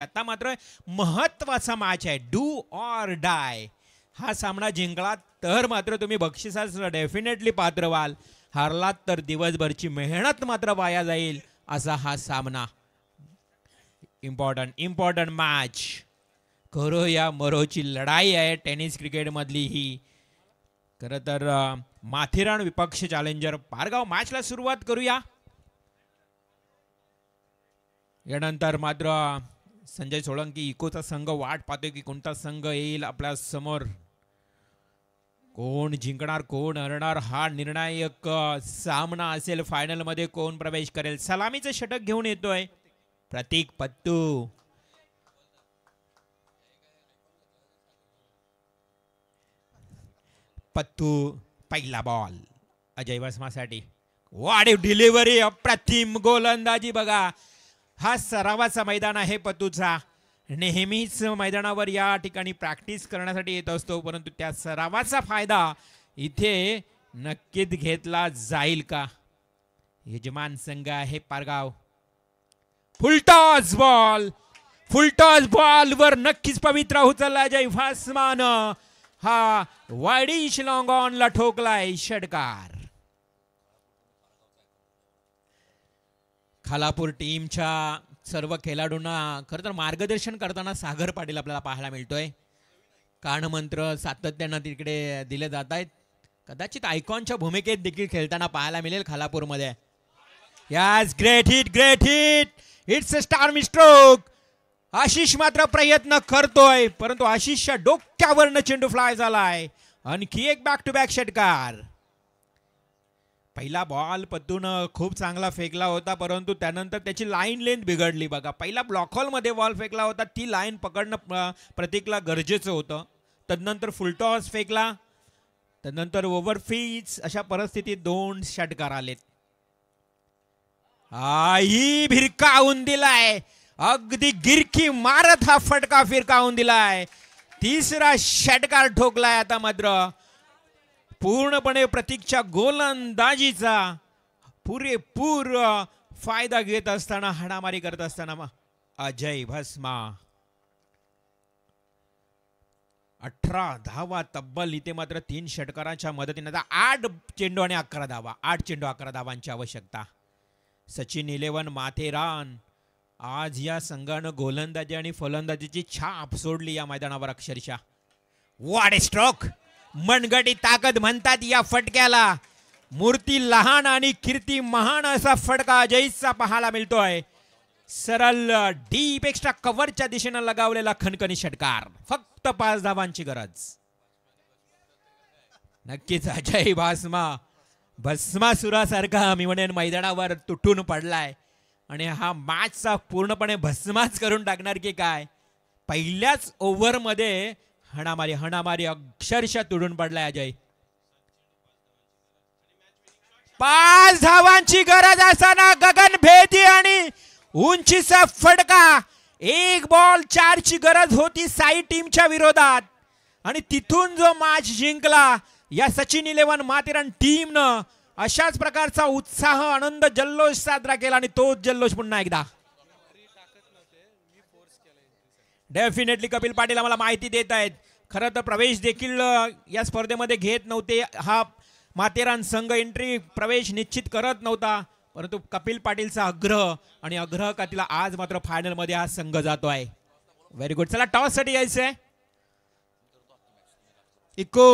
आता मात्र महत्त्वाचा मॅच आहे, डू ऑर डाय. हा सामना जिंकला तर मात्र तुम्ही बक्षिसास डेफिनेटली पात्र व्हाल, हारलात तर दिवसभरची मेहनत मात्र वाया जाईल. असा हा सामना, इम्पॉर्टंट मॅच. करो या मरोची लढाई आहे टेनिस क्रिकेट मधली ही. खरं तर माथेरान विपक्ष चॅलेंजर पारगाव मॅचला सुरुवात करूया. यानंतर मात्र संजय सोळंकी इकोचा संघ वाट पाहतोय की कोणता संघ येईल आपल्या समोर, कोण जिंकणार कोण हरणार हा निर्णायक सामना असेल. फायनल मध्ये कोण प्रवेश करेल. सलामीचं षटक घेऊन येतोय प्रतीक पत्तू. पत्तू पहिला बॉल अजय भस्मासाठी. वाढीव डिलिव्हरी, अप्रतिम गोलंदाजी. बघा हा सरावाचा मैदान आहे पत्तूचा. नेहमीच मैदानावर या ठिकाणी प्रॅक्टिस करण्यासाठी येत असतो, परंतु त्या सरावाचा फायदा इथे नक्कीच घेतला जाईल का. यजमान संघ आहे पारगाव. फुलटॉस बॉल वर नक्कीच पवित्रा उचलला अजय भस्मान. हा वाईडिश लॉंग ऑनला ठोकलाय षटकार. खालापूर टीमच्या सर्व खेळाडूंना खरं तर मार्गदर्शन करताना सागर पाटील आपल्याला पाहायला मिळतोय. कानमंत्र सातत्यानं तिकडे दिले जात आहेत. कदाचित आयकॉनच्या भूमिकेत देखील खेळताना पाहायला मिळेल खालापूरमध्ये. Yes, great hit. It's a stormy stroke. Ashish मात्र प्रयत्न करतोय, परंतु आशिषच्या डोक्यावरनं चेंडू फ्लाय झालाय. आणखी एक बॅक टू बॅक षटकार. पहिला बॉल पत्तून खूप चांगला फेकला होता, परंतु त्यानंतर त्याची लाईन लेंथ बिघडली. बघा पहिला ब्लॉक हॉल मध्ये बॉल फेकला होता, ती लाईन पकडणं प्रतीकला गरजेचं होतं. तदनंतर फुलटॉस फेकला, तदनंतर ओव्हरफीज. अशा परिस्थितीत दोन षटकार आलेत. ही भिरकावून दिलाय, अगदी गिरकी मारत हा फटका फिरकावून दिलाय. तिसरा षटकार ठोकलाय. आता मात्र पूर्णपणे प्रतीकच्या गोलंदाजीचा पुरेपूर फायदा घेत असताना, हाणामारी करत असताना अजय भस्मा. 18 धावा तब्बल. इथे मात्र 3 षटकारांच्या मदतीने 8 चेंडू आणि 11 धावा. 8 चेंडू 11 धावांची आवश्यकता. सचिन 11 माथेरान. आज या संघानं गोलंदाजी आणि फलंदाजीची छाप सोडली या मैदानावर अक्षरशः. What a stroke. मनगटी ताकद म्हणतात या फटक्याला. मूर्ती लहान आणि कीर्ती महान असा फटका अजयचा पाहायला मिळतोय. सरळ डीप एक्स्ट्रा कव्हरच्या दिशेने लगावलेला खणखणी षटकार. फक्त 5 धावांची गरज. नक्कीच अजय भस्मासुरासारखा मी म्हणेन मैदानावर तुटून पडलाय आणि हा मॅचचा पूर्णपणे भस्माच करून टाकणार की काय. पहिल्याच ओव्हर मध्ये हाणामारी अक्षरशः तुडून पडलाय अजय. 5 धावांची गरज असताना गगनभेदी आणि उंचीचा फटका. 1 बॉल 4 ची गरज होती साई टीमच्या विरोधात आणि तिथून जो मॅच जिंकला या सचिन 11 माथेरान टीमनं. अशाच प्रकारचा उत्साह, आनंद, जल्लोष साजरा केला आणि तोच जल्लोष पुन्हा एकदा. डेफिनेटली कपिल पाटील आम्हाला माहिती देत आहेत. खरं तर प्रवेश देखील या स्पर्धेमध्ये घेत नव्हते. हा माथेरान संघ एंट्री प्रवेश निश्चित करत नव्हता, परंतु कपिल पाटीलचा आग्रह का तिला आज मात्र फायनल मध्ये हा संघ जातोय. Very good. चला टॉस साठी यायचंय. इको